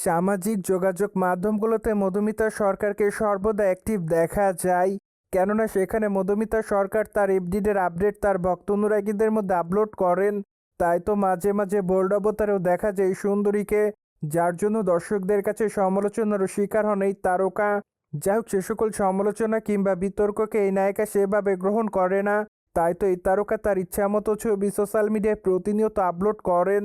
সামাজিক যোগাযোগ মাধ্যমগুলোতে মধুমিতা সরকারকে সর্বদা অ্যাক্টিভ দেখা যায়। কেননা সেখানে মধুমিতা সরকার তার এফডিডের আপডেট তার ভক্ত অনুরাগীদের মধ্যে আপলোড করেন। তাই তো মাঝে মাঝে বোল্ড অবতারেও দেখা যায় এই সুন্দরীকে, যার জন্য দর্শকদের কাছে সমালোচনারও শিকার হন এই তারকা। যাই হোক, সে সকল সমালোচনা কিংবা বিতর্ককে এই নায়িকা সেভাবে গ্রহণ করে না। তাই তো এই তারকা তার ইচ্ছামতো ছবি সোশ্যাল মিডিয়ায় প্রতিনিয়ত আপলোড করেন,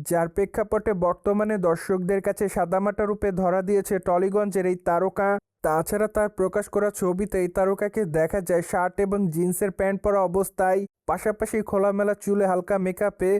যার প্রেক্ষাপটে বর্তমানে দর্শকদের কাছে সাদামাটা রূপে ধরা দিয়েছে টলিগঞ্জের এই তারকা। তাছাড়া তার প্রকাশ করা ছবিতে এই তারকাকে দেখা যায় শার্ট এবং জিন্সের প্যান্ট পরা অবস্থায়, পাশাপাশি খোলামেলা চুলে হালকা মেকআপে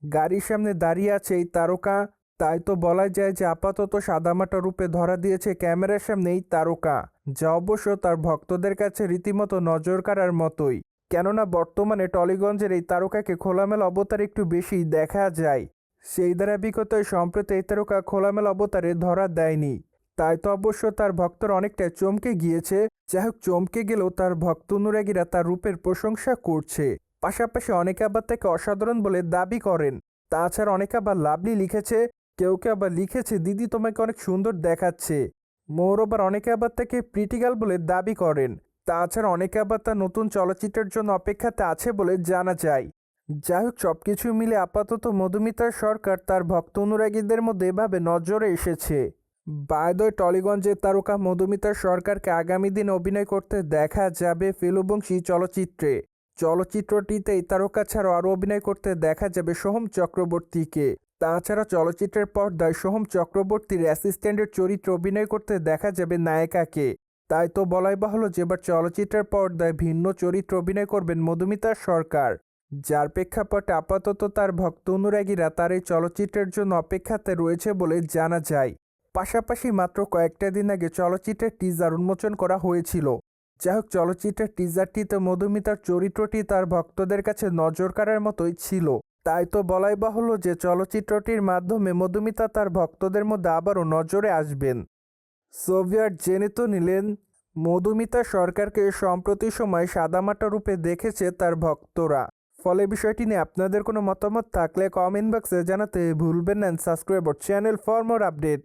গাড়ির সামনে দাঁড়িয়ে আছে এই তারকা। তাই তো বলা যায় যে আপাতত সাদামাটা রূপে ধরা দিয়েছে ক্যামেরার সামনে এই তারকা, যা অবশ্য তার ভক্তদের কাছে রীতিমতো নজর কাড়ার মতোই। কেননা বর্তমানে টলিগঞ্জের এই তারকাকে খোলামেলা অবতারে একটু বেশি দেখা যায়। সেই ধারাবাহিকতায় সম্প্রতি এই তারকা খোলামেলা অবতারে ধরা দেয়নি। তাই তো অবশ্য তার ভক্তরা অনেকটাই চমকে গিয়েছে। যাই হোক, চমকে গেলেও তার ভক্ত অনুরাগীরা তার রূপের প্রশংসা করছে। পাশাপাশি অনেকে আবার তাকে অসাধারণ বলে দাবি করেন। তাছাড়া অনেকে আবার লাভলি লিখেছে, কেউ কেউ আবার লিখেছে দিদি তোমাকে অনেক সুন্দর দেখাচ্ছে। মোরওভার অনেকে আবার তাকে প্রিটিগাল বলে দাবি করেন। তাছাড়া অনেকে আবার তার নতুন চলচ্চিত্রের জন্য অপেক্ষাতে আছে বলে জানা যায়। যাই হোক, সবকিছু মিলে আপাতত মধুমিতা সরকার তার ভক্ত অনুরাগীদের মধ্যে এভাবে নজরে এসেছে। বাই দ্য ওয়ে, টলিগঞ্জের তারকা মধুমিতা সরকারকে আগামী দিনে অভিনয় করতে দেখা যাবে ফেলুবংশী চলচ্চিত্রে। চলচ্চিত্রটিতে এই তারকা ছাড়াও আরও অভিনয় করতে দেখা যাবে সোহম চক্রবর্তীকে। তাছাড়া চলচ্চিত্রের পর্দায় সোহম চক্রবর্তীর অ্যাসিস্ট্যান্টের চরিত্রে অভিনয় করতে দেখা যাবে নায়িকাকে। তাই তো বলাই বাহুল্য যে এবার চলচ্চিত্রের পর্দায় ভিন্ন চরিত্রে অভিনয় করবেন মধুমিতা সরকার, যার প্রেক্ষাপটে আপাতত তার ভক্ত অনুরাগীরা তার এই চলচ্চিত্রের জন্য অপেক্ষাতে রয়েছে বলে জানা যায়। পাশাপাশি মাত্র কয়েকটা দিন আগে চলচ্চিত্রের টিজার উন্মোচন করা হয়েছিল। যাই হোক, চলচ্চিত্রের টিজারটিতে মধুমিতার চরিত্রটি তার ভক্তদের কাছে নজর কাড়ার মতোই ছিল। তাই তো বলাই বাহুল্য যে চলচ্চিত্রটির মাধ্যমে মধুমিতা তার ভক্তদের মধ্যে আবারও নজরে আসবেন। সোভিয়েত জেনে তো নিলেন, মধুমিতা সরকারকে সম্প্রতি সময় সাদামাটা রূপে দেখেছে তার ভক্তরা। ফলে বিষয়টি নিয়ে আপনাদের কোনো মতামত থাকলে কমেন্ট বক্সে জানাতে ভুলবেন না। Subscribe our channel for more update.